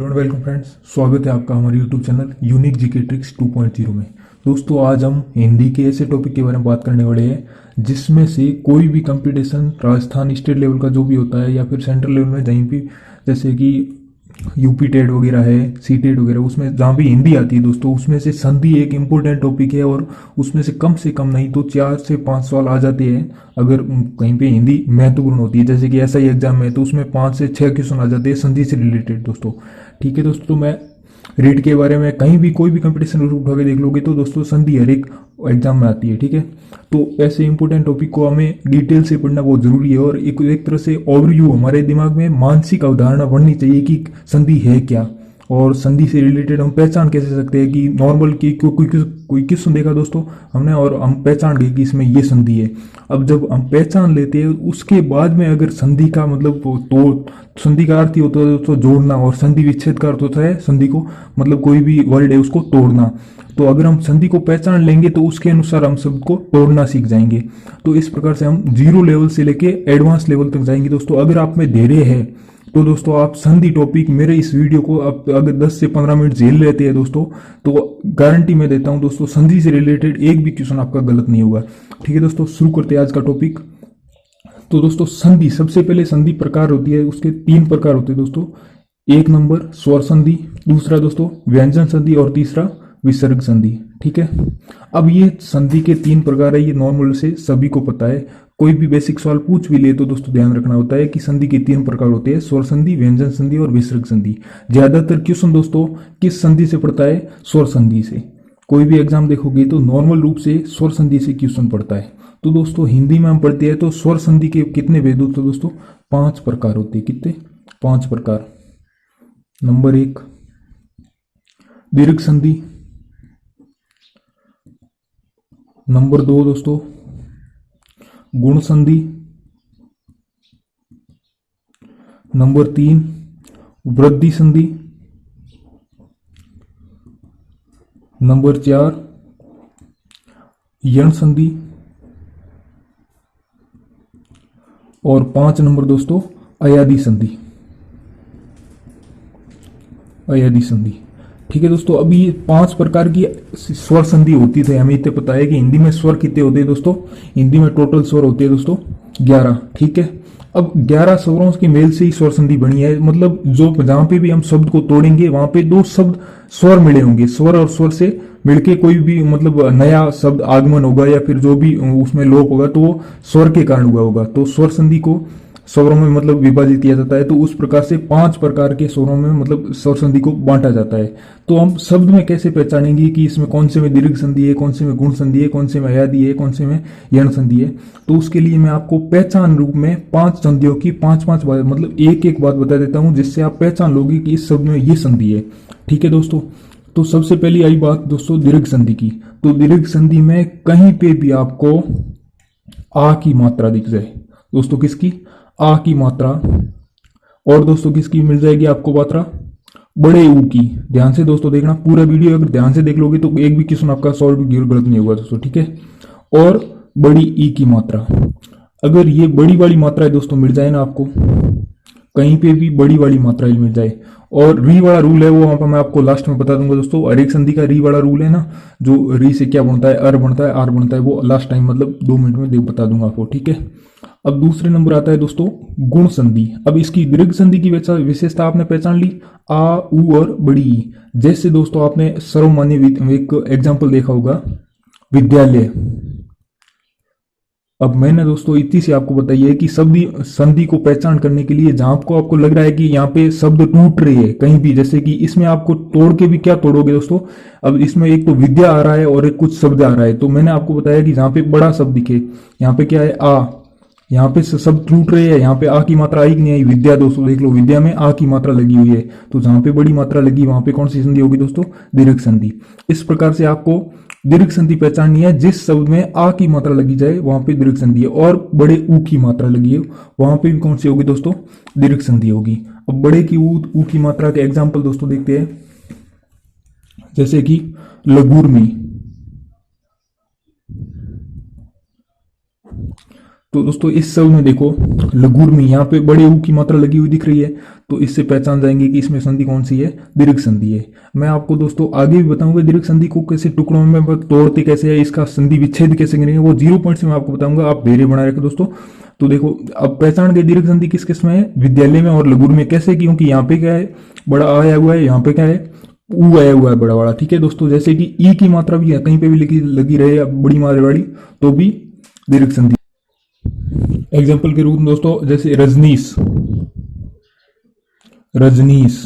Welcome friends, स्वागत है आपका हमारे YouTube channel unique GK tricks 2.0 में। दोस्तों, आज हम हिंदी के ऐसे टॉपिक के बारे में बात करने वाले हैं जिसमें से कोई भी कंपटीशन राजस्थान स्टेट लेवल का जो भी होता है या फिर सेंट्रल लेवल में कहीं भी, जैसे कि यूपी टेट वगैरह है, सी टेट वगैरह, उसमें जहाँ भी हिंदी आती है दोस्तों, उसमें से संधि एक इम्पोर्टेंट टॉपिक है और उसमें से कम नहीं तो 4 से 5 सवाल आ जाते हैं अगर कहीं पे हिंदी महत्वपूर्ण होती है। जैसे कि ऐसा ही एग्जाम में तो उसमें 5 से 6 क्वेश्चन आ जाते हैं संधि से रिलेटेड दोस्तों। ठीक है दोस्तों, मैं रीड के बारे में कहीं भी कोई भी कंपटीशन उठा के देख लोगे तो दोस्तों संधि हर एक एग्जाम में आती है। ठीक है, तो ऐसे इंपॉर्टेंट टॉपिक को हमें डिटेल से पढ़ना बहुत जरूरी है और एक तरह से ओवरव्यू हमारे दिमाग में मानसिक अवधारणा बननी चाहिए कि संधि है क्या और संधि से रिलेटेड हम पहचान कैसे सकते हैं कि नॉर्मल की कोई क्वेश्चन देखा दोस्तों हमने और हम पहचान गए कि इसमें ये संधि है। अब जब हम पहचान लेते हैं उसके बाद में अगर संधि का मतलब तो संधि का अर्थ ही होता है दोस्तों जोड़ना, और संधि विच्छेद का अर्थ होता है संधि को मतलब कोई भी वर्ड है उसको तोड़ना। तो अगर हम संधि को पहचान लेंगे तो उसके अनुसार हम शब्द को तोड़ना सीख जाएंगे। तो इस प्रकार से हम जीरो लेवल से लेके एडवांस लेवल तक जाएंगे दोस्तों। अगर आप में धैर्य है तो दोस्तों आप संधि टॉपिक मेरे इस वीडियो को आप अगर 10 से 15 मिनट झेल लेते हैं दोस्तों, तो गारंटी मैं देता हूं दोस्तों संधि से रिलेटेड एक भी क्वेश्चन आपका गलत नहीं होगा। ठीक है दोस्तों, शुरू करते हैं आज का टॉपिक। तो दोस्तों संधि, सबसे पहले संधि प्रकार होती है, उसके 3 प्रकार होते हैं दोस्तों। एक नंबर स्वर संधि, दूसरा दोस्तों व्यंजन संधि और तीसरा विसर्ग संधि। ठीक है, अब ये संधि के 3 प्रकार है, ये नॉर्मल से सभी को पता है। कोई भी बेसिक सवाल पूछ भी ले तो दोस्तों ध्यान रखना होता है कि संधि के 3 प्रकार होते हैं, स्वर संधि, व्यंजन संधि और विसर्ग संधि। ज्यादातर क्वेश्चन दोस्तों किस संधि से पड़ता है? स्वर संधि से। कोई भी एग्जाम देखोगे तो नॉर्मल रूप से स्वर संधि से क्वेश्चन पड़ता है। तो दोस्तों हिंदी में हम पढ़ते हैं तो स्वर संधि के कितने भेद होते हैं दोस्तों? 5 प्रकार होते हैं। कितने? 5 प्रकार। नंबर 1 दीर्घ संधि, नंबर 2 दोस्तों गुण संधि, नंबर 3 वृद्धि संधि, नंबर 4 यण संधि और 5 नंबर दोस्तों अयादी संधि। अयादी संधि। ठीक है दोस्तों, अब ये 5 प्रकार की स्वर संधि होती थी। हमें इतने पता है कि हिंदी में स्वर कितने होते हैं दोस्तों? हिंदी में टोटल स्वर होते हैं दोस्तों 11। ठीक है, अब 11 स्वरों के मेल से ही स्वर संधि बनी है। मतलब जो जहां पे भी हम शब्द को तोड़ेंगे वहां पे 2 शब्द स्वर मिले होंगे, स्वर और स्वर से मिलके कोई भी मतलब नया शब्द आगमन होगा या फिर जो भी उसमें लोप होगा तो वो स्वर के कारण हुआ होगा। तो स्वर संधि को स्वरों में मतलब विभाजित किया जाता है। तो उस प्रकार से 5 प्रकार के स्वरों में मतलब स्वर संधि को बांटा जाता है। तो हम शब्द में कैसे पहचानेंगे कि इसमें कौन से में दीर्घ संधि है, कौन से में गुण संधि है, कौन से में अयादी है, कौन से में यण संधि है? तो उसके लिए मैं आपको पहचान रूप में 5 संधियों की 5-5 बात मतलब एक बात बता देता हूं जिससे आप पहचान लोगे कि इस शब्द में ये संधि है। ठीक है दोस्तों, तो सबसे पहली आई बात दोस्तों दीर्घ संधि की। तो दीर्घ संधि में कहीं पे भी आपको आ की मात्रा दिख जाए दोस्तों, किसकी? आ की मात्रा। और दोस्तों किसकी मिल जाएगी आपको मात्रा? बड़े ऊ की। ध्यान से दोस्तों देखना, पूरा वीडियो अगर ध्यान से देख लोगे तो एक भी क्वेश्चन आपका सॉल्व गलत नहीं होगा दोस्तों। ठीक है, और बड़ी ई की मात्रा। अगर ये बड़ी वाली मात्रा है दोस्तों मिल जाए ना आपको, कहीं पे भी बड़ी वाली मात्रा मिल जाए। और री वाला रूल है वो वहां पर मैं आपको लास्ट में बता दूंगा दोस्तों। हर एक संधि का री वाला रूल है ना, जो री से क्या बनता है, अर बनता है, आर बनता है, वो लास्ट टाइम मतलब 2 मिनट में बता दूंगा आपको। ठीक है, अब दूसरे नंबर आता है दोस्तों गुण संधि। अब इसकी दीर्घ संधि की विशेषता आपने पहचान ली, आ उ और बड़ी ई। जैसे दोस्तों आपने सर्वमान्य एक एग्जाम्पल देखा होगा, विद्यालय। अब मैंने दोस्तों इतनी सी आपको बताई है कि संधि को पहचान करने के लिए जहां आपको लग रहा है कि यहाँ पे शब्द टूट रही है कहीं भी, जैसे कि इसमें आपको तोड़ के भी क्या तोड़ोगे दोस्तों? अब इसमें एक तो विद्या आ रहा है और एक कुछ शब्द आ रहा है। तो मैंने आपको बताया कि जहां पे बड़ा शब्द दिखे, यहाँ पे क्या है? आ। यहाँ पे शब्द टूट रहे हैं, यहाँ पे आ की मात्रा आई कि नहीं आई? विद्या दोस्तों देख लो, विद्या में आ की मात्रा लगी हुई है। तो जहां पे बड़ी मात्रा लगी वहां पे कौन सी संधि होगी दोस्तों? दीर्घ संधि। इस प्रकार से आपको दीर्घ संधि पहचाननी है। जिस शब्द में आ की मात्रा लगी जाए वहां पे दीर्घ संधि है, और बड़े ऊ की मात्रा लगी है वहां पे भी कौन सी होगी दोस्तों? दीर्घ संधि होगी। अब बड़े की ऊ की मात्रा के एग्जाम्पल दोस्तों देखते हैं, जैसे कि लगूर्मी। तो दोस्तों इस शब्द में देखो लगूर्मी, यहाँ पे बड़े ऊ की मात्रा लगी हुई दिख रही है। तो इससे पहचान जाएंगे कि इसमें संधि कौन सी है, दीर्घ संधि है। मैं आपको दोस्तों आगे भी बताऊंगा दीर्घ संधि को कैसे टुकड़ों में तोड़ते कैसे है, इसका संधि विच्छेद कैसे करेंगे, वो 0 पॉइंट से मैं आपको बताऊंगा। आप धैर्य बनाए रखें दोस्तों। तो देखो अब पहचान गए दीर्घ संधि किस किस में है, विद्यालय में और लघु में। कैसे, क्योंकि यहाँ पे क्या है, बड़ा आ आया हुआ है, यहाँ पे क्या है, ऊ आया हुआ है बड़ा बड़ा। ठीक है दोस्तों, जैसे कि ई की मात्रा भी है कहीं पे भी लगी रहे बड़ी मात्रा वाली तो भी दीर्घ संधि। एग्जाम्पल के रूप में दोस्तों जैसे रजनीश, रजनीश,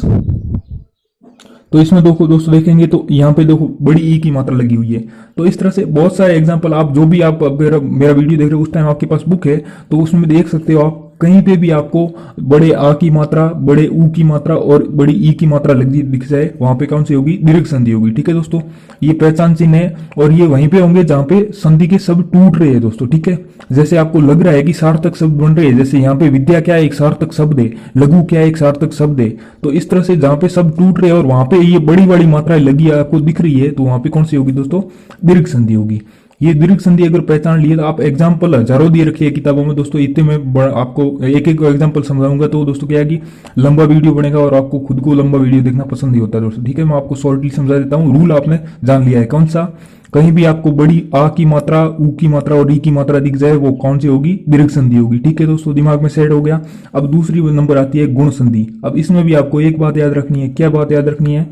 तो इसमें दोस्तों देखेंगे तो यहाँ पे देखो बड़ी ई की मात्रा लगी हुई है। तो इस तरह से बहुत सारे एग्जाम्पल आप जो भी आप अगर मेरा वीडियो देख रहे हो उस टाइम आपके पास बुक है तो उसमें देख सकते हो आप, कहीं पे भी आपको बड़े आ की मात्रा, बड़े ऊ की मात्रा और बड़ी ई की मात्रा लगी दिख जाए, वहां पे कौन सी होगी, दीर्घ संधि होगी। ठीक है दोस्तों, ये पहचान चिन्ह है और ये वहीं पे होंगे जहां पे संधि के शब्द टूट रहे हैं दोस्तों। ठीक है, जैसे आपको लग रहा है कि सार्थक शब्द बन रहे हैं, जैसे यहाँ पे विद्या क्या है, एक सार्थक शब्द है, लघु क्या है, एक सार्थक शब्द है। तो इस तरह से जहां पे शब्द टूट रहे हैं और वहां पे ये बड़ी बड़ी मात्राएं लगी आपको दिख रही है, तो वहां पे कौन सी होगी दोस्तों, दीर्घ संधि होगी। ये दीर्घ संधि अगर पहचान लिए तो आप एग्जाम्पल हजारों दिए रखिए किताबों में दोस्तों, इतने में आपको एक एक एग्जाम्पल समझाऊंगा तो दोस्तों क्या है कि लंबा वीडियो बनेगा और आपको खुद को लंबा वीडियो देखना पसंद नहीं होता दोस्तों। ठीक है, मैं आपको शॉर्टली समझा देता हूँ। रूल आपने जान लिया है कौन सा, कहीं भी आपको बड़ी आ की मात्रा, ऊ की मात्रा और ई की मात्रा दिख जाए वो कौन सी होगी, दीर्घ संधि होगी। ठीक है दोस्तों, दिमाग में सेट हो गया। अब दूसरी नंबर आती है गुण संधि। अब इसमें भी आपको एक बात याद रखनी है। क्या बात याद रखनी है,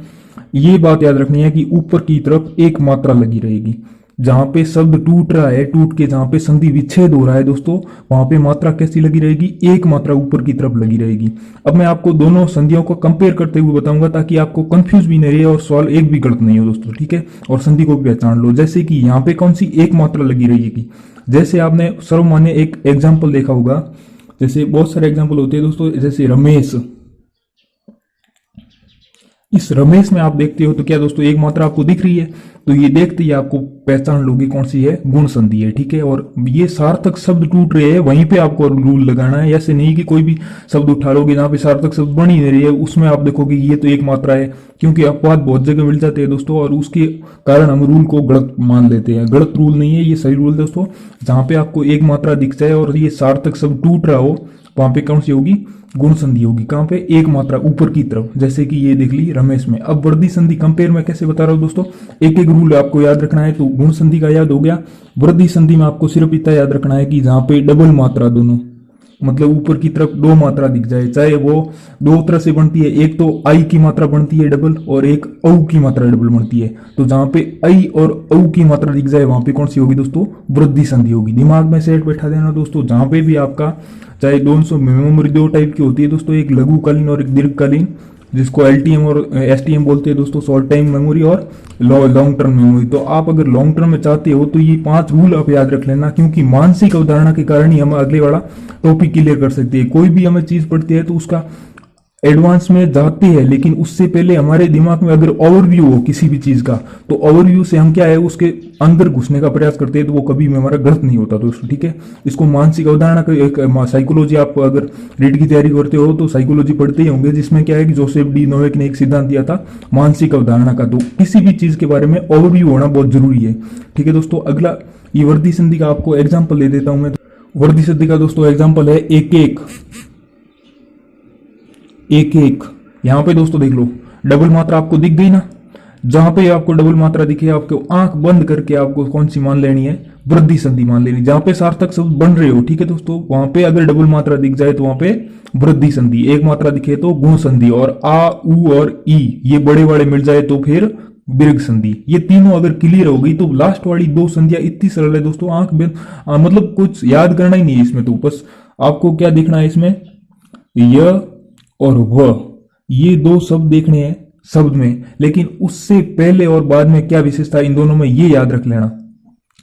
ये बात याद रखनी है कि ऊपर की तरफ एक मात्रा लगी रहेगी, जहां पे शब्द टूट रहा है, टूट के जहां पे संधि विच्छेद हो रहा है दोस्तों, वहां पे मात्रा कैसी लगी रहेगी, एक मात्रा ऊपर की तरफ लगी रहेगी। अब मैं आपको दोनों संधियों को कंपेयर करते हुए बताऊंगा ताकि आपको कंफ्यूज भी नहीं रहे और सवाल एक भी गलत नहीं हो दोस्तों। ठीक है, और संधि को भी पहचान लो। जैसे कि यहाँ पे कौन सी एक मात्रा लगी रहेगी, जैसे आपने सर्वमान्य एक एग्जाम्पल देखा होगा, जैसे बहुत सारे एग्जाम्पल होते हैं दोस्तों, जैसे रमेश। इस रमेश में आप देखते हो तो क्या दोस्तों एक मात्रा आपको दिख रही है, तो ये देखते ही आपको पहचान लोगे कौन सी है, गुण संधि है। ठीक है, और ये सार्थक शब्द टूट रहे हैं वहीं पे आपको रूल लगाना है। ऐसे नहीं कि कोई भी शब्द उठा लोगे जहां पे सार्थक शब्द बन ही नहीं रही है उसमें आप देखोगे ये तो एक मात्रा है, क्योंकि अपवाद बहुत जगह मिल जाते हैं दोस्तों और उसके कारण हम रूल को गलत मान लेते हैं। गलत रूल नहीं है, ये सही रूल दोस्तों। जहां पे आपको एक मात्रा दिख जाए और ये सार्थक शब्द टूट रहा हो वहां पे कौन सी होगी, गुण संधि होगी। कहां पे, एक मात्रा ऊपर की तरफ, जैसे कि ये देख ली रमेश में। अब वृद्धि संधि कंपेयर में कैसे बता रहा हूं दोस्तों, एक एक रूल आपको याद रखना है। तो गुण संधि का याद हो गया, वृद्धि संधि में आपको सिर्फ इतना याद रखना है कि जहां पे डबल मात्रा दोनों, मतलब ऊपर की तरफ दो मात्रा दिख जाए, चाहे वो दो तरह से बनती है, एक तो आई की मात्रा बनती है डबल और एक औ की मात्रा डबल बनती है। तो जहां पे आई और औ की मात्रा दिख जाए वहां पे कौन सी होगी दोस्तों, वृद्धि संधि होगी। दिमाग में सेट बैठा देना दोस्तों। जहां पे भी आपका चाहे 200 मेमोरी दो टाइप की होती है दोस्तों, एक लघुकालीन और एक दीर्घकालीन, जिसको एलटीएम और एसटीएम बोलते हैं दोस्तों, शॉर्ट टाइम मेमोरी और लॉन्ग टर्म मेमोरी। तो आप अगर लॉन्ग टर्म में चाहते हो तो ये 5 रूल आप याद रख लेना, क्योंकि मानसिक अवधारणा के कारण ही हम अगले वाला टॉपिक क्लियर कर सकते हैं। कोई भी हमें चीज पढ़ती है तो उसका एडवांस में जाती है, लेकिन उससे पहले हमारे दिमाग में अगर ओवरव्यू हो किसी भी चीज का, तो ओवरव्यू से हम क्या है उसके अंदर घुसने का प्रयास करते हैं, तो वो कभी भी हमारा गलत नहीं होता दोस्तों। ठीक है, इसको मानसिक अवधारणा का एक साइकोलॉजी, आप अगर रीड की तैयारी करते हो तो साइकोलॉजी पढ़ते ही होंगे, जिसमें क्या है कि जोसेफ डी नोवेक ने एक सिद्धांत दिया था मानसिक अवधारणा का। तो किसी भी चीज के बारे में ओवरव्यू होना बहुत जरूरी है। ठीक है दोस्तों, अगला ये वृद्धि संधि का आपको एग्जाम्पल दे देता हूं मैं। वृद्धि संधि का दोस्तों एग्जाम्पल है एक एक। एक एक यहां पे दोस्तों देख लो, डबल मात्रा आपको दिख गई ना, जहां पे आपको डबल मात्रा दिखे आपको आंख बंद करके आपको कौन सी मान लेनी है, वृद्धि संधि मान लेनी। जहां पे सार्थक शब्द बन रहे हो, ठीक है दोस्तों, वहां पे अगर डबल मात्रा दिख जाए तो वहां पे वृद्धि संधि, एक मात्रा दिखे तो गुण संधि, और आ उ और ई ये बड़े बड़े मिल जाए तो फिर दीर्घ संधि। ये तीनों अगर क्लियर हो गई तो लास्ट वाली दो संधियां इतनी सरल है दोस्तों, आंख बंद मतलब कुछ याद करना ही नहीं है इसमें। तो बस आपको क्या देखना है इसमें, य और वह, ये दो शब्द देखने हैं शब्द में, लेकिन उससे पहले और बाद में क्या विशेषता इन दोनों में ये याद रख लेना,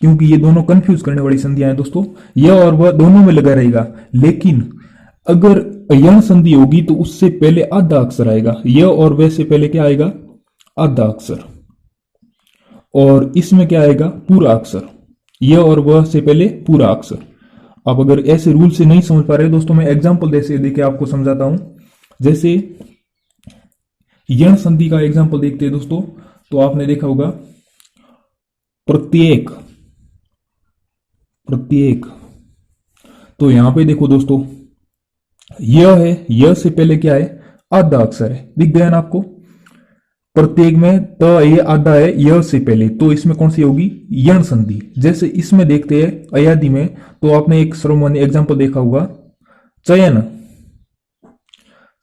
क्योंकि ये दोनों कंफ्यूज करने वाली संधियां हैं दोस्तों। यह और वह दोनों में लगा रहेगा, लेकिन अगर यह संधि होगी तो उससे पहले आधा अक्षर आएगा, यह और वह से पहले क्या आएगा, आधा अक्षर, और इसमें क्या आएगा, पूरा अक्षर। यह और वह से पहले पूरा अक्षर। आप अगर ऐसे रूल से नहीं समझ पा रहे दोस्तों, मैं एग्जाम्पल देके आपको समझाता हूं। जैसे यण संधि का एग्जाम्पल देखते हैं दोस्तों, तो आपने देखा होगा प्रत्येक, प्रत्येक। तो यहां पे देखो दोस्तों, यह है, यह से पहले क्या है, आधा अक्षर है, दिख गया ना आपको। प्रत्येक में त ये आधा है य से पहले, तो इसमें कौन सी होगी, यण संधि। जैसे इसमें देखते हैं अयादि में, तो आपने एक सर्वमान्य एग्जाम्पल देखा होगा, चयन,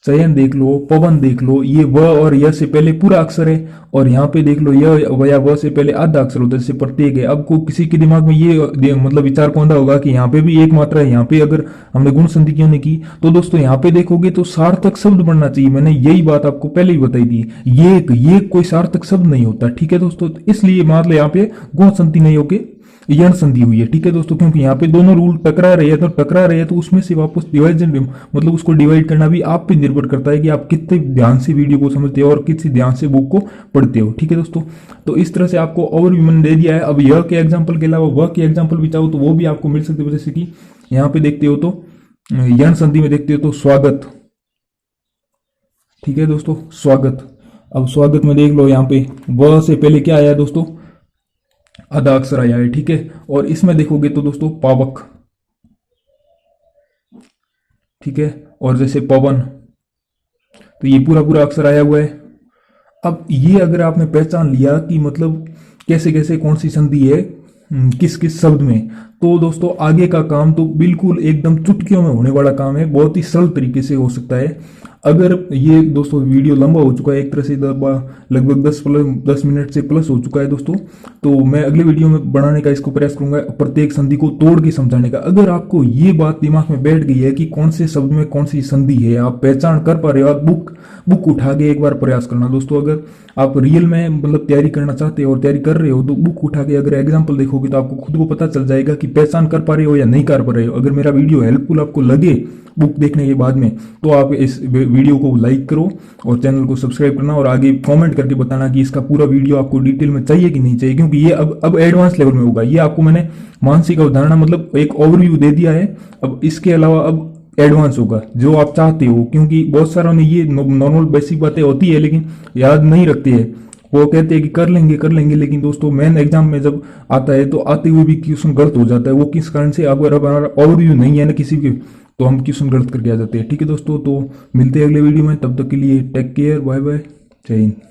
चयन देख लो, पवन देख लो, ये व और य से पहले पूरा अक्षर है, और यहाँ पे देख लो य या व से पहले आधा अक्षर होता है, जैसे प्रत्येक है। अब को किसी के दिमाग में ये मतलब विचार कौन होगा कि यहाँ पे भी एक मात्रा है, यहाँ पे अगर हमने गुण संधि क्यों नहीं की, तो दोस्तों यहाँ पे देखोगे तो सार्थक शब्द बनना चाहिए। मैंने यही बात आपको पहले ही बताई थी, ये कोई सार्थक शब्द नहीं होता, ठीक है दोस्तों। इसलिए मतलब यहाँ पे गुण संधि नहीं होके यण संधि हुई है, ठीक है दोस्तों, क्योंकि यहाँ पे दोनों रूल टकरा रहे हैं, तो टकरा रहे हैं तो उसमें से वापस डिवाइजन मतलब उसको डिवाइड करना भी आप पे निर्भर करता है कि आप कितने ध्यान से वीडियो को समझते हो और कितने ध्यान से बुक को पढ़ते हो, ठीक है दोस्तों। तो इस तरह से आपको ओवरव्यू मैंने दे दिया है। अब यह के एग्जाम्पल के अलावा वह के एग्जाम्पल भी चाहो तो वो भी आपको मिल सकते हो, जैसे कि यहाँ पे देखते हो तो यण संधि में देखते हो तो स्वागत, ठीक है दोस्तों, स्वागत। अब स्वागत में देख लो, यहाँ पे व से पहले क्या आया दोस्तों, आधा अक्षर आया है, ठीक है। और इसमें देखोगे तो दोस्तों पावक, ठीक है, और जैसे पवन, तो ये पूरा पूरा अक्षर आया हुआ है। अब ये अगर आपने पहचान लिया कि मतलब कैसे कैसे कौन सी संधि है किस किस शब्द में, तो दोस्तों आगे का काम तो बिल्कुल एकदम चुटकियों में होने वाला काम है, बहुत ही सरल तरीके से हो सकता है। अगर ये दोस्तों वीडियो लंबा हो चुका है, एक तरह से लगभग 10 मिनट से प्लस हो चुका है दोस्तों, तो मैं अगले वीडियो में बनाने का इसको प्रयास करूंगा, प्रत्येक संधि को तोड़ के समझाने का। अगर आपको ये बात दिमाग में बैठ गई है कि कौन से शब्द में कौन सी संधि है, आप पहचान कर पा रहे हो, आप बुक उठा के एक बार प्रयास करना दोस्तों। अगर आप रियल में मतलब तैयारी करना चाहते हो और तैयारी कर रहे हो, तो बुक उठा के अगर एग्जाम्पल देखोगे तो आपको खुद को पता चल जाएगा कि पहचान कर पा रहे हो या नहीं कर पा रहे हो। अगर मेरा वीडियो हेल्पफुल आपको लगे बुक देखने के बाद में, तो आप इस वीडियो को लाइक करो और चैनल को सब्सक्राइब करना, और आगे कमेंट करके बताना कि इसका पूरा वीडियो आपको डिटेल में चाहिए कि नहीं चाहिए, क्योंकि ये अब एडवांस लेवल में होगा। ये आपको मैंने मानसिक अवधारणा मतलब एक ओवरव्यू दे दिया है, अब इसके अलावा अब एडवांस होगा जो आप चाहते हो, क्योंकि बहुत सारों ने ये नॉर्मल बेसिक बातें होती है लेकिन याद नहीं रखते हैं, वो कहते हैं कि कर लेंगे, लेकिन दोस्तों मेन एग्जाम में जब आता है तो आते हुए भी क्वेश्चन गलत हो जाता है। वो किस कारण से, अगर हमारा ओवरव्यू नहीं है ना किसी के, तो हम क्वेश्चन गलत करके आ जाते हैं, ठीक है दोस्तों। तो मिलते हैं अगले वीडियो में, तब तक के लिए टेक केयर, बाय बाय, जय हिंद।